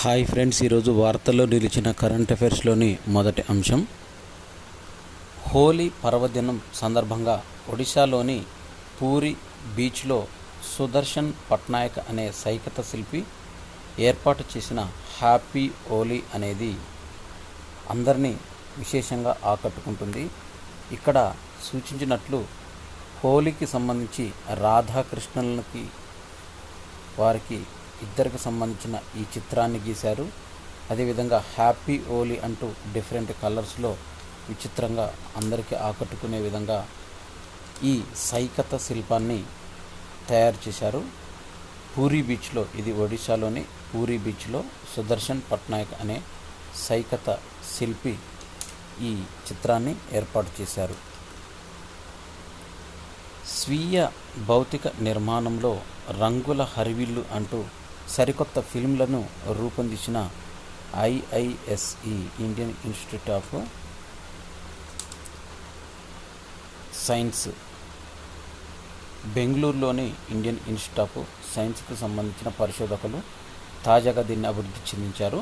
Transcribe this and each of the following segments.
Hi friends, ఈరోజు వార్తల్లో నిలిచిన కరెంట్ అఫైర్స్లోని మొదటి అంశం. హోలీ పర్వదినం సందర్భంగా ఒడిశాలోని పూరి బీచ్లో సుదర్శన్ పట్నాయక్ అనే సైకత శిల్పి ఏర్పాటు చేసిన హ్యాపీ హోలీ అనేది అందరినీ విశేషంగా ఆకట్టుకుంటుంది. ఇక్కడ సూచించినట్లు హోలీకి సంబంధించి రాధాకృష్ణులకి వారికి ఇద్దరికి సంబంధించిన ఈ చిత్రాన్ని గీశారు. అదేవిధంగా హ్యాపీ హోలీ అంటూ డిఫరెంట్ కలర్స్లో విచిత్రంగా అందరికీ ఆకట్టుకునే విధంగా ఈ సైకత శిల్పాన్ని తయారు చేశారు. పూరీ బీచ్లో, ఇది ఒడిశాలోని పూరీ బీచ్లో సుదర్శన్ పట్నాయక్ అనే సైకత శిల్పి ఈ చిత్రాన్ని ఏర్పాటు చేశారు. స్వీయ భౌతిక నిర్మాణంలో రంగుల హరివిల్లు అంటూ సరికొత్త ఫిల్మ్లను రూపొందించిన ఐఐఎస్ఈ ఇండియన్ ఇన్స్టిట్యూట్ ఆఫ్ సైన్స్ బెంగళూరులోని ఇండియన్ ఇన్స్టిట్యూట్ ఆఫ్ సైన్స్కి సంబంధించిన పరిశోధకులు తాజాగా దీన్ని అభివృద్ధి చెందించారు.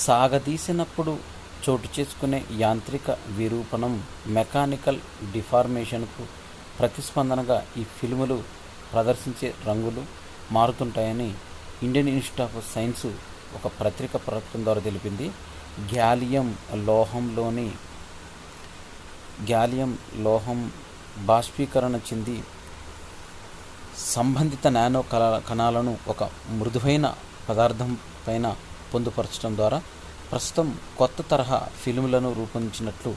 సాగదీసినప్పుడు చోటు చేసుకునే యాంత్రిక విరూపణం, మెకానికల్ డిఫార్మేషన్కు ప్రతిస్పందనగా ఈ ఫిల్ములు ప్రదర్శించే రంగులు మారుతుంటాయని ఇండియన్ ఇన్స్టిట్యూట్ ఆఫ్ సైన్స్ ఒక పత్రిక ప్రకటన ద్వారా తెలిపింది. గ్యాలియం లోహం బాష్పీకరణ చెంది సంబంధిత నానో కణాలను ఒక మృదువైన పదార్థం పైన పొందుపరచడం ద్వారా ప్రస్తుతం కొత్త తరహా ఫిల్ములను రూపొందించినట్లు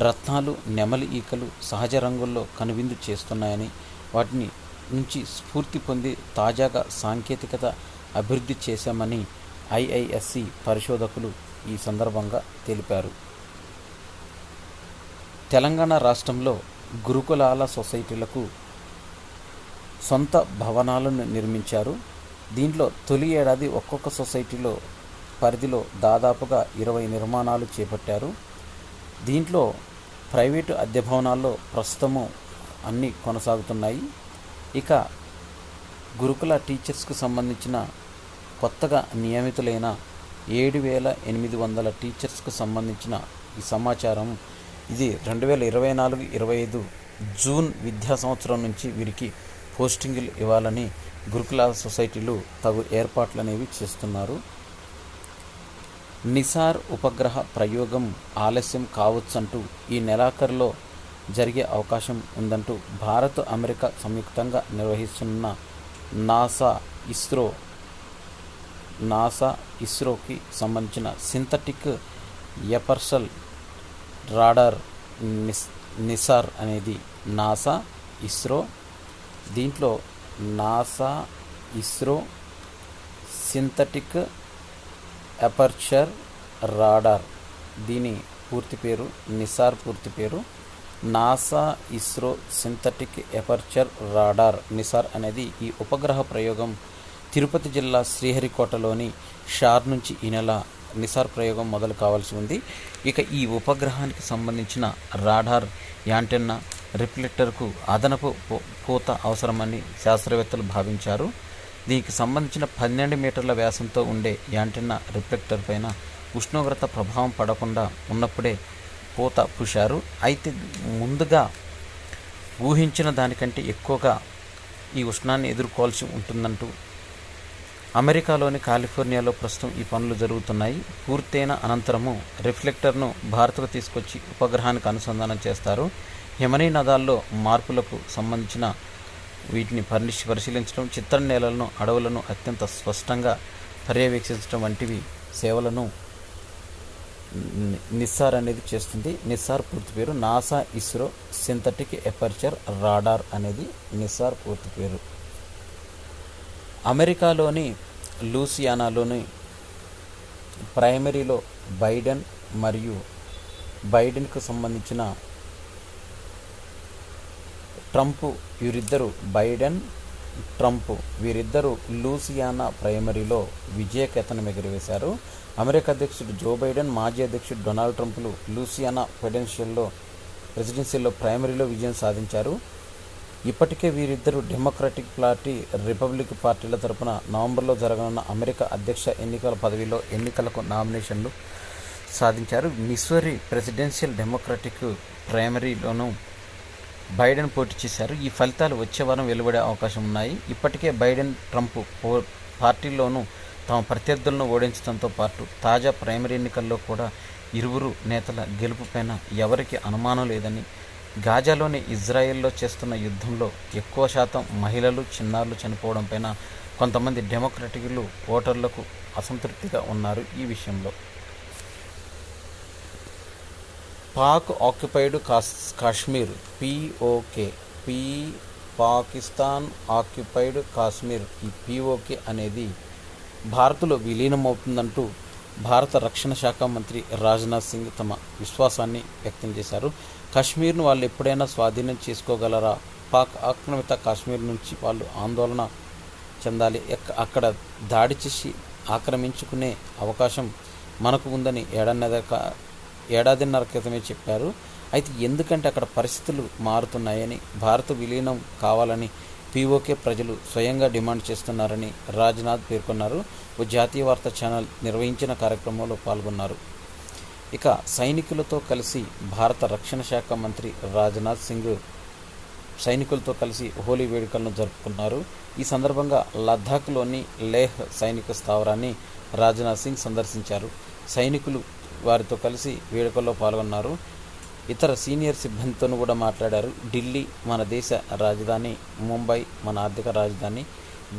రత్నాలు, నెమలి ఈకలు సహజ రంగుల్లో కనువిందు చేస్తున్నాయని, వాటిని నుంచి స్ఫూర్తి పొంది తాజాగా సాంకేతికత అభివృద్ధి చేశామని ఐఐఎస్సి పరిశోధకులు ఈ సందర్భంగా తెలిపారు. తెలంగాణ రాష్ట్రంలో గురుకులాల సొసైటీలకు సొంత భవనాలను నిర్మించారు. దీంట్లో తొలి ఏడాది ఒక్కొక్క సొసైటీలో పరిధిలో దాదాపుగా 20 నిర్మాణాలు చేపట్టారు. దీంట్లో ప్రైవేటు అద్దె భవనాల్లో ప్రస్తుతము అన్నీ కొనసాగుతున్నాయి. ఇక గురుకుల టీచర్స్కు సంబంధించిన కొత్తగా నియమితులైన 7,800 టీచర్స్కు సంబంధించిన ఈ సమాచారం ఇది 2024-25 జూన్ విద్యా సంవత్సరం నుంచి వీరికి పోస్టింగులు ఇవ్వాలని గురుకుల సొసైటీలు తగు ఏర్పాట్లు అనేవి చేస్తున్నారు. నిసార్ ఉపగ్రహ ప్రయోగం ఆలస్యం కావచ్చంటూ ఈ నెలాఖరులో జరిగే అవకాశం ఉందంటూ భారత్, అమెరికా సంయుక్తంగా నిర్వహిస్తున్న నాసా ఇస్రోకి సంబంధించిన సింథటిక్ ఎపర్సల్ రాడార్ నిసార్ అనేది దీంట్లో NASA ISRO synthetic aperture radar, దీని పూర్తి పేరు నిసార్ పూర్తి పేరు NASA ISRO synthetic aperture radar Nisar అనేది ఈ ఉపగ్రహ ప్రయోగం తిరుపతి జిల్లా శ్రీహరికోటలోని షార్ నుంచి ఈ నెల నిసార్ ప్రయోగం మొదలు కావాల్సి ఉంది. ఇక ఈ ఉపగ్రహానికి సంబంధించిన రాడార్, యాంటెన్నా, రిఫ్లెక్టర్కు అదనపు పూత అవసరమని శాస్త్రవేత్తలు భావించారు. దీనికి సంబంధించిన 12 మీటర్ల వ్యాసంతో ఉండే యాంటెన్నా, రిఫ్లెక్టర్ పైన ఉష్ణోగ్రత ప్రభావం పడకుండా ఉన్నప్పుడే పూత పూశారు. అయితే ముందుగా ఊహించిన దానికంటే ఎక్కువగా ఈ ఉష్ణాన్ని ఎదుర్కోవాల్సి ఉంటుందంటూ అమెరికాలోని కాలిఫోర్నియాలో ప్రస్తుతం ఈ పనులు జరుగుతున్నాయి. పూర్తయిన అనంతరము రిఫ్లెక్టర్ను భారత్కు తీసుకొచ్చి ఉపగ్రహానికి అనుసంధానం చేస్తారు. హిమనీ నదాల్లో మార్పులకు సంబంధించిన వీటిని పరిశీలించడం, చిత్ర నేలలను, అడవులను అత్యంత స్పష్టంగా పర్యవేక్షించడం వంటివి సేవలను నిసార్ అనేది చేస్తుంది. నిసార్ పూర్తి పేరు NASA ISRO synthetic aperture radar అనేది నిసార్ పూర్తి పేరు. అమెరికాలోని లూసియానాలోని ప్రైమరీలో బైడెన్కు సంబంధించిన వీరిద్దరూ లూసియానా ప్రైమరీలో విజయకేతనం ఎగురవేశారు. అమెరికా అధ్యక్షుడు జో బైడెన్, మాజీ అధ్యక్షుడు డొనాల్డ్ ట్రంప్లు లూసియానా ప్రెసిడెన్షియల్లో ప్రైమరీలో విజయం సాధించారు. ఇప్పటికే వీరిద్దరూ డెమోక్రటిక్ పార్టీ, రిపబ్లిక్ పార్టీల తరపున నవంబర్లో జరగనున్న అమెరికా అధ్యక్ష ఎన్నికల పదవిలో ఎన్నికలకు నామినేషన్లు సాధించారు. మిస్సూరీ ప్రెసిడెన్షియల్ డెమోక్రటిక్ ప్రైమరీలోనూ బైడెన్ పోటీ చేశారు. ఈ ఫలితాలు వచ్చే వారం వెలువడే అవకాశం ఉన్నాయి. ఇప్పటికే బైడెన్, ట్రంప్ పార్టీల్లోనూ తమ ప్రత్యర్థులను ఓడించడంతో పాటు తాజా ప్రైమరీ ఎన్నికల్లో కూడా ఇరువురు నేతల గెలుపుపైన ఎవరికి అనుమానం లేదని, గాజాలోని ఇజ్రాయెల్లో చేస్తున్న యుద్ధంలో ఎక్కువ శాతం మహిళలు, చిన్నారులు చనిపోవడంపైన కొంతమంది డెమోక్రటిక్లు ఓటర్లకు అసంతృప్తిగా ఉన్నారు. ఈ విషయంలో Pak occupied Kashmir POK Pakistan occupied Kashmir, ఈ POK అనేది భారత్లో విలీనమవుతుందంటూ భారత రక్షణ శాఖ మంత్రి రాజ్నాథ్ సింగ్ తమ విశ్వాసాన్ని వ్యక్తం చేశారు. కాశ్మీర్ను వాళ్ళు ఎప్పుడైనా స్వాధీనం చేసుకోగలరా? పాక్ ఆక్రమిత కాశ్మీర్ నుంచి వాళ్ళు ఆందోళన చెందాలి. అక్కడ దాడి చేసి ఆక్రమించుకునే అవకాశం మనకు ఉందని ఏడాదిన్నర క్రితమే చెప్పారు. అయితే ఎందుకంటే అక్కడ పరిస్థితులు మారుతున్నాయని, భారత విలీనం కావాలని POK ప్రజలు స్వయంగా డిమాండ్ చేస్తున్నారని రాజ్నాథ్ పేర్కొన్నారు. ఓ జాతీయ వార్తా ఛానల్ నిర్వహించిన కార్యక్రమంలో పాల్గొన్నారు. ఇక సైనికులతో కలిసి భారత రక్షణ శాఖ మంత్రి రాజ్నాథ్ సింగ్ సైనికులతో కలిసి హోలీ వేడుకలను జరుపుకున్నారు. ఈ సందర్భంగా లద్దాఖ్లోని లేహ్ సైనిక స్థావరాన్ని రాజ్నాథ్ సింగ్ సందర్శించారు. సైనికులు వారితో కలిసి వేడుకల్లో పాల్గొన్నారు. ఇతర సీనియర్ సిబ్బందితో కూడా మాట్లాడారు. ఢిల్లీ మన దేశ రాజధాని, ముంబై మన ఆర్థిక రాజధాని,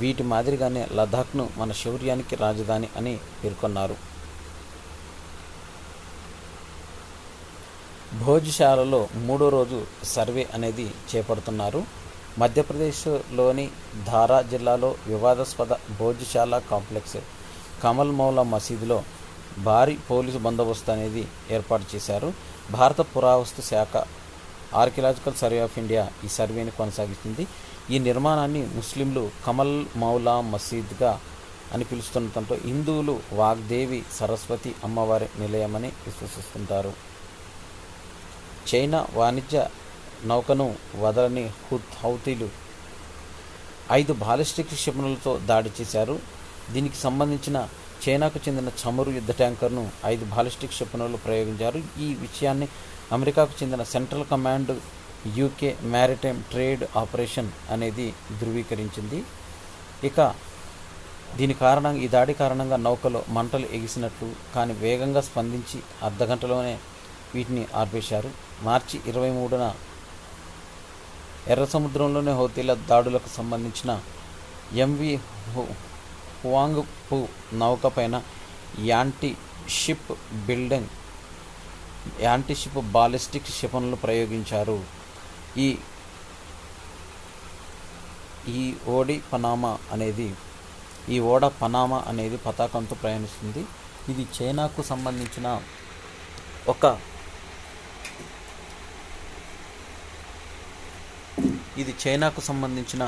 వీటి మాదిరిగానే లద్దాఖ్ను మన శౌర్యానికి రాజధాని అని పేర్కొన్నారు. భోజ్శాలలో 3వ రోజు సర్వే అనేది చేపడుతున్నారు. మధ్యప్రదేశ్లోని ధారా జిల్లాలో వివాదాస్పద భోజ్శాల కాంప్లెక్స్ కమల్ మౌలా మసీదులో భారీ పోలీసు బందోబస్తు అనేది ఏర్పాటు చేశారు. భారత పురావస్తు శాఖ ఆర్కియలాజికల్ సర్వే ఆఫ్ ఇండియా ఈ సర్వేని కొనసాగిస్తుంది. ఈ నిర్మాణాన్ని ముస్లింలు కమల్ మౌలా మసీద్గా అని పిలుస్తుండటంతో హిందువులు వాగ్దేవి సరస్వతి అమ్మవారి నిలయమని విశ్వసిస్తుంటారు. చైనా వాణిజ్య నౌకను వదలని హౌతీలు 5 బాలిస్టిక్ క్షిపణులతో దాడి చేశారు. దీనికి సంబంధించిన చైనాకు చెందిన చమురు యుద్ధ ట్యాంకర్ను 5 బాలిస్టిక్ క్షిపణులు ప్రయోగించారు. ఈ విషయాన్ని అమెరికాకు చెందిన central command UK maritime trade operation అనేది ధృవీకరించింది. ఇక ఈ దాడి కారణంగా నౌకలో మంటలు ఎగిసినట్లు, కానీ వేగంగా స్పందించి అర్ధగంటలోనే వీటిని ఆర్పేశారు. మార్చి 23న ఎర్ర సముద్రంలోని హౌతీల దాడులకు సంబంధించిన MV హువాంగ్పు నౌక పైన యాంటీ షిప్ బాలిస్టిక్ క్షిపణులు ప్రయోగించారు. ఈ ఓడ పనామా అనేది పతాకంతో ప్రయాణిస్తుంది. ఇది చైనాకు సంబంధించిన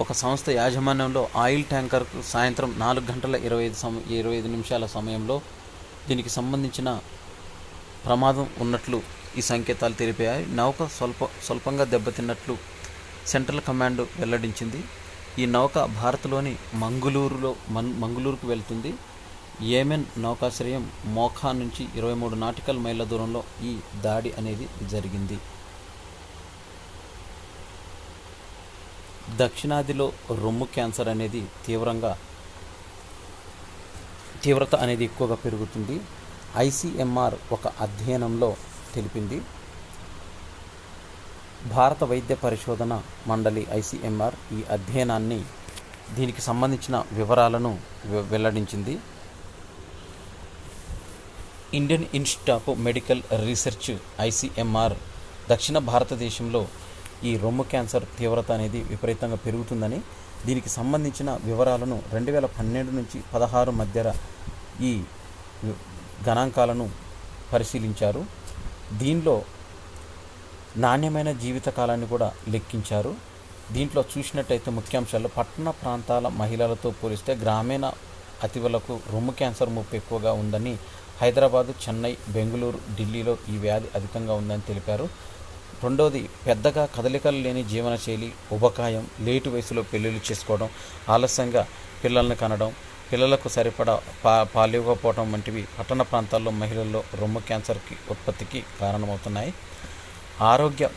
ఒక సంస్థ యాజమాన్యంలో ఆయిల్ ట్యాంకర్కు సాయంత్రం 4:25 సమయంలో దీనికి సంబంధించిన ప్రమాదం ఉన్నట్లు ఈ సంకేతాలు తెలిపాయి. నౌక స్వల్పంగా దెబ్బతిన్నట్లు సెంట్రల్ కమాండ్ వెల్లడించింది. ఈ నౌక భారత్లోని మంగుళూరుకు వెళ్తుంది. యెమెన్ నౌకాశ్రయం మోఖా నుంచి 23 నాటికల్ మైళ్ళ దూరంలో ఈ దాడి అనేది జరిగింది. దక్షిణాదిలో రొమ్ము క్యాన్సర్ అనేది తీవ్రత అనేది ఎక్కువగా పెరుగుతుంది. ICMR ఒక అధ్యయనంలో తెలిపింది. భారత వైద్య పరిశోధన మండలి ICMR ఈ దీనికి సంబంధించిన వివరాలను వెల్లడించింది. Indian institute of medical research ICMR దక్షిణ భారతదేశంలో ఈ రొమ్ము క్యాన్సర్ తీవ్రత అనేది విపరీతంగా పెరుగుతుందని, దీనికి సంబంధించిన వివరాలను 2012 నుంచి 16 మధ్య ఈ గణాంకాలను పరిశీలించారు. దీనిలో నాణ్యమైన జీవితకాలాన్ని కూడా లెక్కించారు. దీంట్లో చూసినట్టయితే ముఖ్యాంశాలు పట్టణ ప్రాంతాల మహిళలతో పోలిస్తే గ్రామీణ అతివలకు రొమ్ము క్యాన్సర్ ముప్పు ఎక్కువగా ఉందని, హైదరాబాదు, చెన్నై, బెంగళూరు, ఢిల్లీలో ఈ వ్యాధి అధికంగా ఉందని తెలిపారు. రెండవది పెద్దగా కదలికలు లేని జీవనశైలి, ఉబకాయం, లేటు వయసులో పెళ్ళిళ్ళు చేసుకోవడం, ఆలస్యంగా పిల్లల్ని కనడం, పిల్లలకు సరిపడా పాలివ్వకపోవడం వంటివి పట్టణ ప్రాంతాల్లో మహిళల్లో రొమ్ము క్యాన్సర్కి ఉత్పత్తికి కారణమవుతున్నాయి.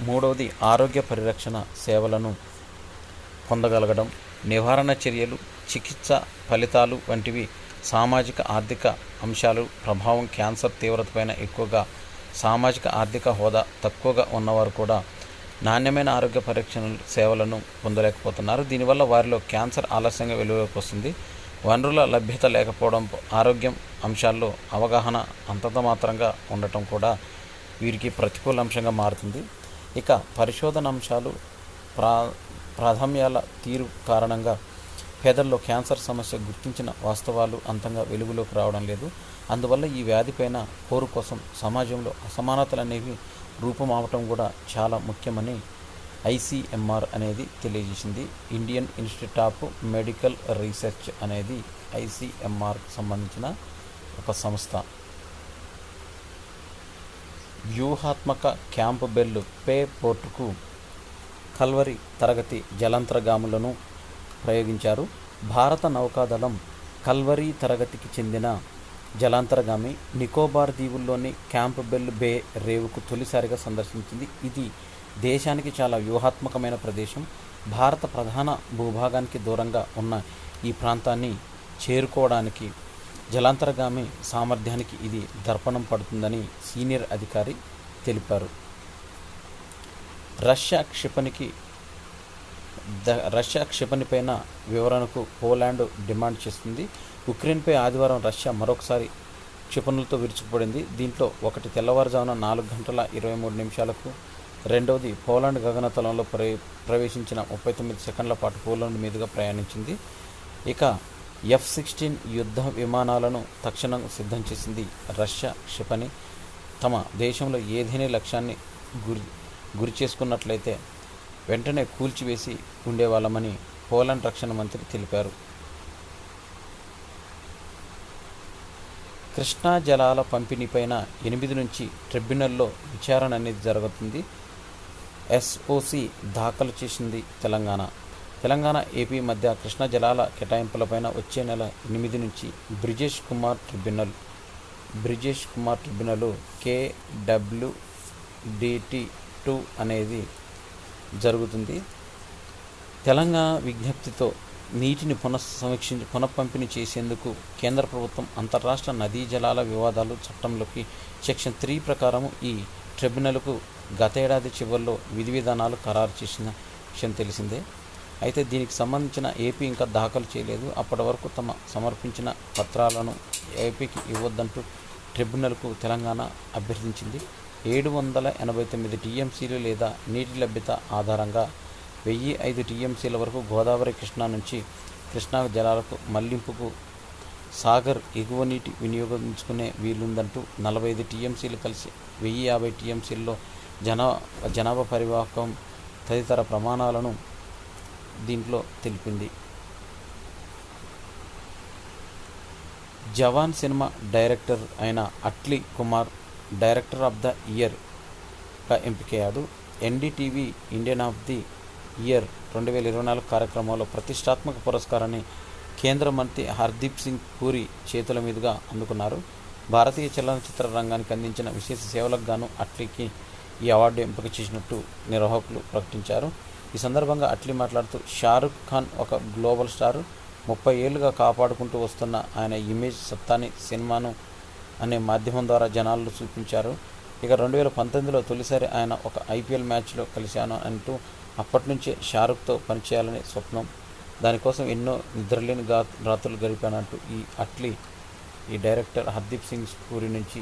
మూడవది ఆరోగ్య పరిరక్షణ సేవలను పొందగలగడం, నివారణ చర్యలు, చికిత్స ఫలితాలు వంటివి సామాజిక ఆర్థిక అంశాలు ప్రభావం. క్యాన్సర్ తీవ్రతపైన ఎక్కువగా సామాజిక ఆర్థిక హోదా తక్కువగా ఉన్నవారు కూడా నాణ్యమైన ఆరోగ్య పరీక్ష సేవలను పొందలేకపోతున్నారు. దీనివల్ల వారిలో క్యాన్సర్ ఆలస్యంగా వెలుగులోకి వస్తుంది. వనరుల లభ్యత లేకపోవడం, ఆరోగ్యం అంశాల్లో అవగాహన అంతంత మాత్రంగా ఉండటం కూడా వీరికి ప్రతికూల అంశంగా మారుతుంది. ఇక పరిశోధన అంశాలు ప్రాధాన్యాల తీరు కారణంగా పేదల్లో క్యాన్సర్ సమస్య గుర్తించిన వాస్తవాలు అంతంగా వెలుగులోకి రావడం లేదు. అందువల్ల ఈ వ్యాధిపైన పోరు కోసం సమాజంలో అసమానతలు అనేవి రూపుమావటం కూడా చాలా ముఖ్యమని ICMR అనేది తెలియజేసింది. Indian institute of medical research అనేది ICMRకు సంబంధించిన ఒక సంస్థ. వ్యూహాత్మక క్యాంపు బెల్ పే పోర్టుకు కల్వరి తరగతి జలాంతర్గాములను ప్రయోగించారు. భారత నౌకాదళం కల్వరి తరగతికి చెందిన జలాంతర్గామి నికోబార్ దీవుల్లోని క్యాంప్ బెల్ బే రేవుకు తొలిసారిగా సందర్శించింది. ఇది దేశానికి చాలా వ్యూహాత్మకమైన ప్రదేశం. భారత ప్రధాన భూభాగానికి దూరంగా ఉన్న ఈ ప్రాంతాన్ని చేరుకోవడానికి జలాంతర్గామి సామర్థ్యానికి ఇది దర్పణం పడుతుందని సీనియర్ అధికారి తెలిపారు. రష్యా క్షిపణిపైన వివరణకు పోలాండ్ డిమాండ్ చేస్తుంది. ఉక్రెయిన్పై ఆదివారం రష్యా మరొకసారి క్షిపణులతో విరుచుకుపడింది. దీంట్లో ఒకటి తెల్లవారుజామున 4:23 రెండవది పోలాండ్ గగనతలంలో ప్రవేశించిన 39 సెకండ్ల పాటు పోలాండ్ మీదుగా ప్రయాణించింది. ఇక F-16 యుద్ధ విమానాలను తక్షణం సిద్ధం చేసింది. రష్యా క్షిపణి తమ దేశంలో ఏదైనా లక్ష్యాన్ని గురి చేసుకున్నట్లయితే వెంటనే కూల్చివేసి ఉండేవాళ్ళమని పోలాండ్ రక్షణ మంత్రి తెలిపారు. కృష్ణా జలాల పంపిణీపైన 8 నుంచి ట్రిబ్యునల్లో విచారణ అనేది జరుగుతుంది. SOC దాఖలు చేసింది తెలంగాణ ఏపీ మధ్య కృష్ణా జలాల కేటాయింపులపైన వచ్చే నెల 8 నుంచి బ్రిజేష్ కుమార్ ట్రిబ్యునల్ KWDT2 అనేది జరుగుతుంది. తెలంగాణ విజ్ఞప్తితో నీటిని పునఃపంపిణీ చేసేందుకు కేంద్ర ప్రభుత్వం అంతర్రాష్ట్ర నదీ జలాల వివాదాలు చట్టంలోకి సెక్షన్ 3 ప్రకారం ఈ ట్రిబ్యునల్కు గత ఏడాది చివరిలో విధి విధానాలు ఖరారు చేసిన విషయం తెలిసిందే. అయితే దీనికి సంబంధించిన ఏపీ ఇంకా దాఖలు చేయలేదు. అప్పటి వరకు తమ సమర్పించిన పత్రాలను ఏపీకి ఇవ్వొద్దంటూ ట్రిబ్యునల్కు తెలంగాణ అభ్యర్థించింది. 789 TMCలు లేదా నీటి లభ్యత ఆధారంగా 1005 TMCల వరకు గోదావరి కృష్ణా నుంచి కృష్ణా జలాలకు మళ్లింపుకు సాగర్ ఎగువ నీటి వినియోగించుకునే వీలుందంటూ 45 TMCలు కలిసి 1050 TMCల్లో జనాభా పరివాహకం తదితర ప్రమాణాలను దీంట్లో తెలిపింది. జవాన్ సినిమా డైరెక్టర్ అయిన Atlee Kumar director of the ఇయర్గా ఎంపికయ్యాడు. NDTV Indian of the year 2024 కార్యక్రమంలో ప్రతిష్టాత్మక పురస్కారాన్ని కేంద్ర మంత్రి హర్దీప్ సింగ్ పూరి చేతుల మీదుగా అందుకున్నారు. భారతీయ చలనచిత్ర రంగానికి అందించిన విశేష సేవలకు గాను అట్లీకి ఈ అవార్డు ఎంపిక చేసినట్టు నిర్వాహకులు ప్రకటించారు. ఈ సందర్భంగా అట్లీ మాట్లాడుతూ షారుఖ్ ఖాన్ ఒక గ్లోబల్ స్టార్, 30 ఏళ్లుగా కాపాడుకుంటూ వస్తున్న ఆయన ఇమేజ్ సత్తాని సినిమాను అనే మాధ్యమం ద్వారా జనాల్లో చూపించారు. ఇక 2019లో తొలిసారి ఆయన ఒక IPL మ్యాచ్లో కలిశాను అంటూ అప్పటి నుంచే షారుఖ్తో పనిచేయాలనే స్వప్నం, దానికోసం ఎన్నో నిద్రలేని రాత్రులు గడిపానంటూ ఈ డైరెక్టర్ హర్దీప్ సింగ్ పూరి నుంచి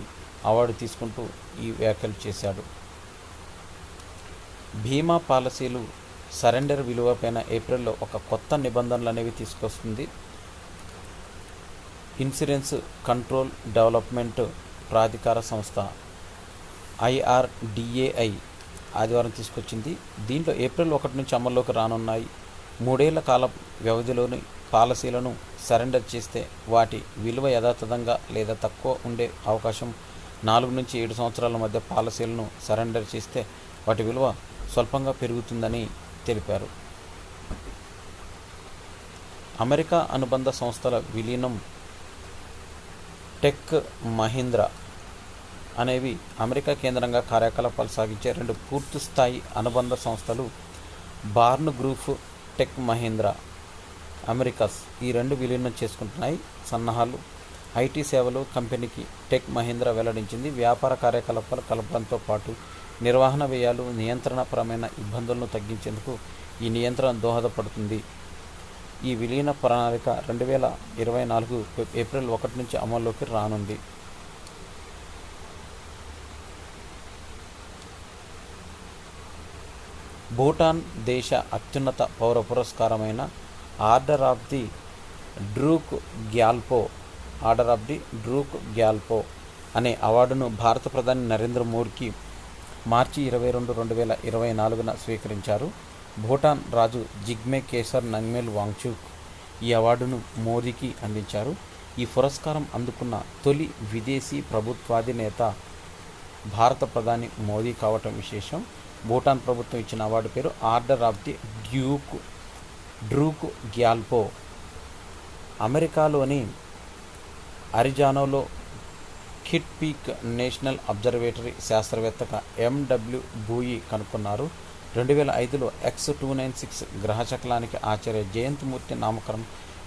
అవార్డు తీసుకుంటూ ఈ వ్యాఖ్యలు చేశాడు. బీమా పాలసీలు సరెండర్ విలువపైన ఏప్రిల్లో ఒక కొత్త నిబంధనలు అనేవి తీసుకొస్తుంది. ఇన్సూరెన్స్ కంట్రోల్ డెవలప్మెంట్ ప్రాధికార సంస్థ IRDAI ఆదివారం తీసుకొచ్చింది. దీంట్లో ఏప్రిల్ 1 నుంచి అమల్లోకి రానున్నాయి. 3 ఏళ్ల కాల వ్యవధిలోని పాలసీలను సరెండర్ చేస్తే వాటి విలువ యథాతథంగా లేదా తక్కువ ఉండే అవకాశం, 4 నుంచి 7 సంవత్సరాల మధ్య పాలసీలను సరెండర్ చేస్తే వాటి విలువ స్వల్పంగా పెరుగుతుందని తెలిపారు. అమెరికా అనుబంధ సంస్థల విలీనం. టెక్ మహీంద్రా అనేవి అమెరికా కేంద్రంగా కార్యకలాపాలు సాగించే 2 పూర్తిస్థాయి అనుబంధ సంస్థలు. Born Group, Tech Mahindra Americas ఈ 2 విలీనం చేసుకుంటున్నాయి. సన్నాహాలు, ఐటీ సేవలు కంపెనీకి టెక్ మహీంద్రా వెల్లడించింది. వ్యాపార కార్యకలాపాలు కలపడంతో పాటు నిర్వహణ వ్యయాలు, నియంత్రణపరమైన ఇబ్బందులను తగ్గించేందుకు ఈ నియంత్రణ దోహదపడుతుంది. ఈ విలీన ప్రణాళిక 2024 ఏప్రిల్ 1 నుంచి అమల్లోకి రానుంది. భూటాన్ దేశ అత్యున్నత పౌర పురస్కారమైన order of the Druk Gyalpo అనే అవార్డును భారత ప్రధాని నరేంద్ర మోడీకి మార్చి 22, 2024 స్వీకరించారు. భూటాన్ రాజు జిగ్మే కేసర్ నంగ్మెల్ వాంగ్చుక్ ఈ అవార్డును మోదీకి అందించారు. ఈ పురస్కారం అందుకున్న తొలి విదేశీ ప్రభుత్వాధినేత భారత ప్రధాని మోదీ కావటం విశేషం. భూటాన్ ప్రభుత్వం ఇచ్చిన అవార్డు పేరు order of the Druk Gyalpo. అమెరికాలోని అరిజానాలో కిట్ పీక్ నేషనల్ అబ్జర్వేటరీ శాస్త్రవేత్తగా ఎండబ్ల్యూ బూయి కనుక్కున్నారు. 2005లో X-296 గ్రహశకలానికి ఆచార్య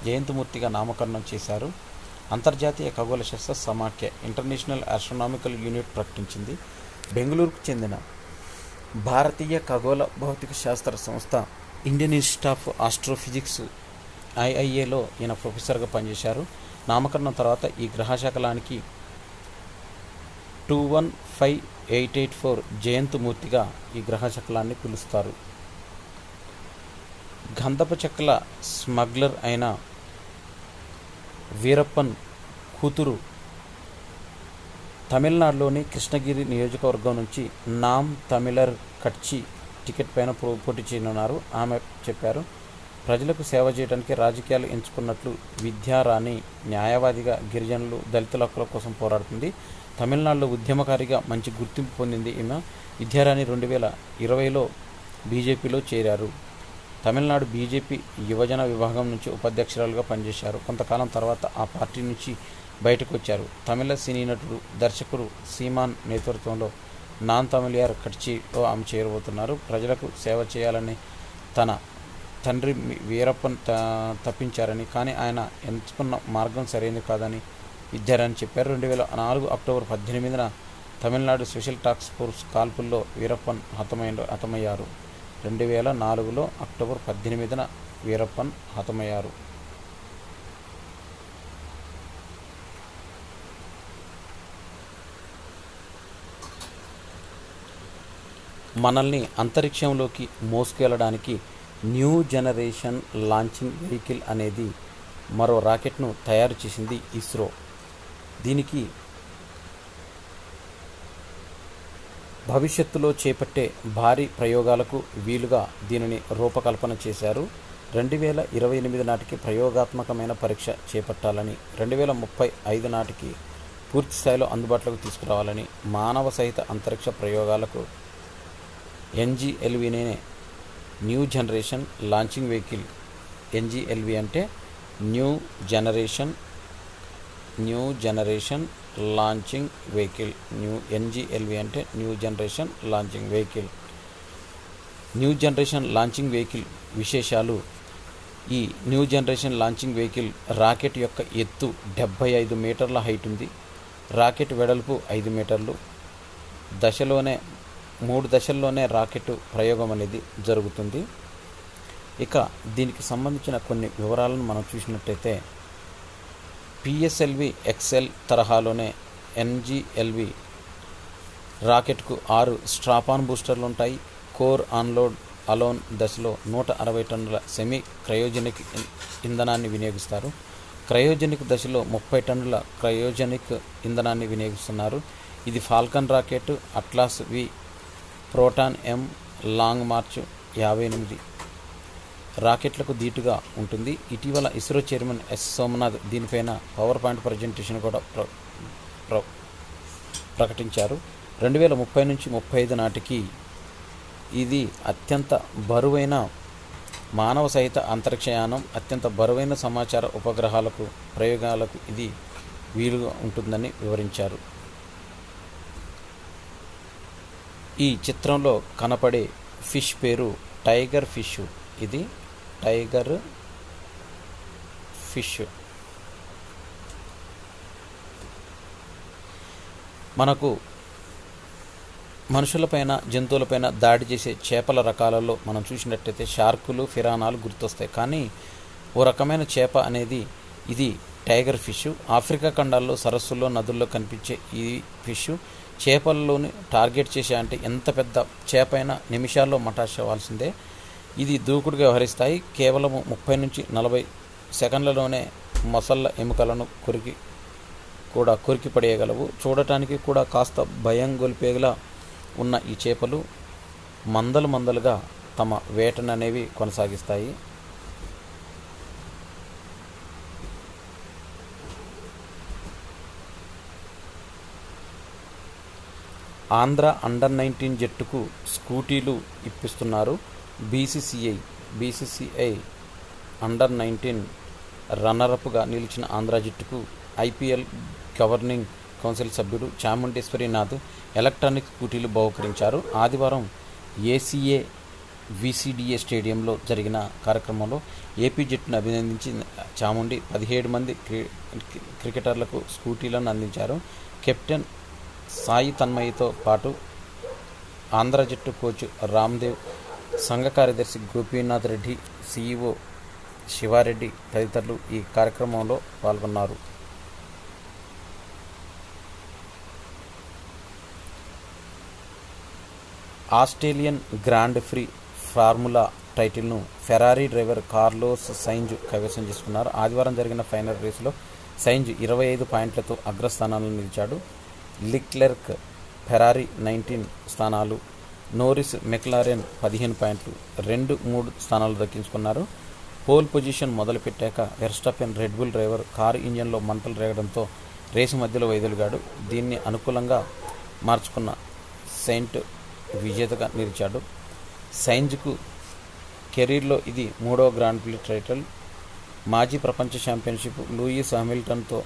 జయంతమూర్తిగా నామకరణం చేశారు. అంతర్జాతీయ ఖగోళ శాస్త్ర సమాఖ్య ఇంటర్నేషనల్ ఆస్ట్రానామికల్ యూనిట్ ప్రకటించింది. బెంగళూరుకు చెందిన భారతీయ ఖగోళ భౌతిక శాస్త్ర సంస్థ ఇండియన్ ఇన్స్టిట్యూట్ ఆఫ్ ఆస్ట్రోఫిజిక్స్ IIAలో ఈయన ప్రొఫెసర్గా పనిచేశారు. నామకరణం తర్వాత ఈ గ్రహశకలానికి 215884 జయంతమూర్తిగా ఈ గ్రహశకలాన్ని పిలుస్తారు. గంధపు చెక్కల స్మగ్లర్ అయిన వీరప్పన్ కూతురు తమిళనాడులోని కృష్ణగిరి నియోజకవర్గం నుంచి నామ్ తమిళర్ కట్చి టికెట్ పైన పోటీ చేయనున్నారు. ఆమె చెప్పారు, ప్రజలకు సేవ చేయడానికి రాజకీయాలు ఎంచుకున్నట్లు విద్యారాణి న్యాయవాదిగా గిరిజనులు, దళితుల హక్కుల కోసం పోరాడుతుంది. తమిళనాడులో ఉద్యమకారిగా మంచి గుర్తింపు పొందింది ఈమె. విద్యారాణి 2020లో బీజేపీలో చేరారు. తమిళనాడు బీజేపీ యువజన విభాగం నుంచి ఉపాధ్యక్షురాలుగా పనిచేశారు. కొంతకాలం తర్వాత ఆ పార్టీ నుంచి బయటకు వచ్చారు. తమిళ సినీ నటుడు, దర్శకుడు సీమాన్ నేతృత్వంలో నాన్ తమిళియర్ కట్చిలో ఆమె చేరబోతున్నారు. ప్రజలకు సేవ చేయాలని తన తండ్రి వీరప్పన్ తప్పించారని, కానీ ఆయన ఎంచుకున్న మార్గం సరైనది కాదని విద్యారాణి చెప్పారు. 2004 అక్టోబర్ 18న తమిళనాడు స్పెషల్ టాస్క్ ఫోర్స్ కాల్పుల్లో వీరప్పన్ హతమయ్యారు. 2004లో అక్టోబర్ 18న వీరప్పన్ హతమయ్యారు. మనల్ని అంతరిక్షంలోకి మోసుకెళ్లడానికి న్యూ జనరేషన్ లాంచింగ్ వెహికల్ అనేది మరో రాకెట్ను తయారు చేసింది ఇస్రో. దీనికి భవిష్యత్తులో చేపట్టే భారీ ప్రయోగాలకు వీలుగా దీనిని రూపకల్పన చేశారు. 2028 నాటికి ప్రయోగాత్మకమైన పరీక్ష చేపట్టాలని, 2035 నాటికి పూర్తి స్థాయిలో అందుబాటులోకి తీసుకురావాలని, మానవ సహిత అంతరిక్ష ప్రయోగాలకు NGLVనే new generation launching vehicle. NGLV అంటే new generation launching vehicle. NGLV అంటే new generation launching vehicle. New generation launching vehicle విశేషాలు. ఈ new generation launching vehicle rocket యొక్క ఎత్తు 75 మీటర్ల హైట్ ఉంది. రాకెట్ వెడల్పు 5 మీటర్లు. 3 దశల్లోనే రాకెట్ ప్రయోగం అనేది జరుగుతుంది. ఇక దీనికి సంబంధించిన కొన్ని వివరాలను మనం చూసినట్టయితే, PSLV XL తరహాలోనే NGLV రాకెట్కు 6 స్ట్రాపాన్ బూస్టర్లు ఉంటాయి. కోర్ అలోన్ దశలో 160 టన్నుల సెమీ క్రయోజెనిక్ ఇంధనాన్ని వినియోగిస్తారు. క్రయోజెనిక్ దశలో 30 టన్నుల క్రయోజెనిక్ ఇంధనాన్ని వినియోగిస్తున్నారు. ఇది Falcon rocket, Atlas V, Proton M, Long March 58 రాకెట్లకు దీటుగా ఉంటుంది. ఇటీవల ఇస్రో చైర్మన్ S. సోమనాథ్ దీనిపైన పవర్ పాయింట్ ప్రజెంటేషన్ కూడా ప్రకటించారు. 2030 నుంచి 35 నాటికి ఇది అత్యంత బరువైన మానవ సహిత అంతరిక్షయానం, అత్యంత బరువైన సమాచార ఉపగ్రహాలకు ప్రయోగాలకు ఇది వీలుగా ఉంటుందని వివరించారు. ఈ చిత్రంలో కనపడే ఫిష్ పేరు టైగర్ ఫిష్. ఇది టైగర్ ఫిష్. మనకు మనుషులపైన జంతువులపైన దాడి చేసే చేపల రకాలలో మనం చూసినట్టయితే షార్కులు, ఫిరానాలు గుర్తొస్తాయి. కానీ ఓ రకమైన చేప అనేది ఇది టైగర్ ఫిష్. ఆఫ్రికా ఖండాల్లో సరస్సుల్లో నదుల్లో కనిపించే ఈ ఫిష్ చేపల్లోని టార్గెట్ చేసే అంటే ఎంత పెద్ద చేప అయినా నిమిషాల్లో మటాష్ అవ్వాల్సిందే. ఇది దూకుడుగా వ్యవహరిస్తాయి. కేవలం 30 నుంచి 40 సెకండ్లలోనే మొసళ్ళ ఎముకలను కొరికి పడేయగలవు. చూడటానికి కూడా కాస్త భయం గొలిపేలా ఉన్న ఈ చేపలు మందలుగా తమ వేటననేవి కొనసాగిస్తాయి. ఆంధ్ర అండర్-19 జట్టుకు స్కూటీలు ఇప్పిస్తున్నారు. బీసీసీఐ అండర్-19 రన్నరప్గా నిలిచిన ఆంధ్ర జట్టుకు ఐపీఎల్ గవర్నింగ్ కౌన్సిల్ సభ్యుడు చాముండేశ్వరినాథ్ ఎలక్ట్రానిక్ స్కూటీలు బహుకరించారు. ఆదివారం ఏసీఏ విసిడిఏ స్టేడియంలో జరిగిన కార్యక్రమంలో ఏపీ జట్టును అభినందించి చాముండి 17 మంది క్రికెటర్లకు స్కూటీలను అందించారు. కెప్టెన్ సాయి తన్మయ్యతో పాటు ఆంధ్ర జట్టు కోచ్ రామ్దేవ్, సంఘ కార్యదర్శి గోపీనాథ్ రెడ్డి, సీఈఓ శివారెడ్డి తదితరులు ఈ కార్యక్రమంలో పాల్గొన్నారు. ఆస్ట్రేలియన్ గ్రాండ్ ప్రీ ఫార్ములా టైటిల్ను ఫెరారీ డ్రైవర్ కార్లోస్ సైంజ్ కైవసం చేసుకున్నారు. ఆదివారం జరిగిన ఫైనల్ రేసులో సైంజ్ 25 పాయింట్లతో అగ్రస్థానాలను నిలిచాడు. లిక్లెర్క్ ఫెరారీ 19 స్థానాలు, నోరిస్ మెక్లారెన్ 15 పాయింట్లు, 2-3 స్థానాలు దక్కించుకున్నారు. పోల్ పొజిషన్ మొదలుపెట్టాక Verstappen Red Bull driver car ఇంజన్లో మంటలు రేగడంతో రేసు మధ్యలో వైదొలిగాడు. దీన్ని అనుకూలంగా మార్చుకున్న సెయింట్ విజేతగా నిలిచాడు. సైంజ్కు కెరీర్లో ఇది 3వ గ్రాండ్ ప్రీ టైటిల్. మాజీ ప్రపంచ ఛాంపియన్షిప్ లూయిస్ హామిల్టన్తో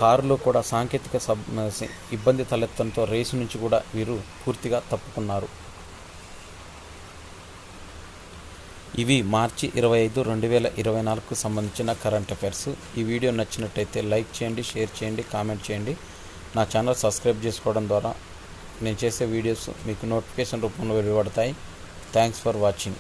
కారులో కూడా సాంకేతిక ఇబ్బంది తలెత్తడంతో రేసు నుంచి కూడా వీరు పూర్తిగా తప్పుకున్నారు. ఇవి మార్చి 25, 2024కు సంబంధించిన కరెంట్ అఫైర్స్. ఈ వీడియో నచ్చినట్టయితే లైక్ చేయండి, షేర్ చేయండి, కామెంట్ చేయండి. నా ఛానల్ సబ్స్క్రైబ్ చేసుకోవడం ద్వారా నేను చేసే వీడియోస్ మీకు నోటిఫికేషన్ రూపంలో వెలువడతాయి. Thanks for watching.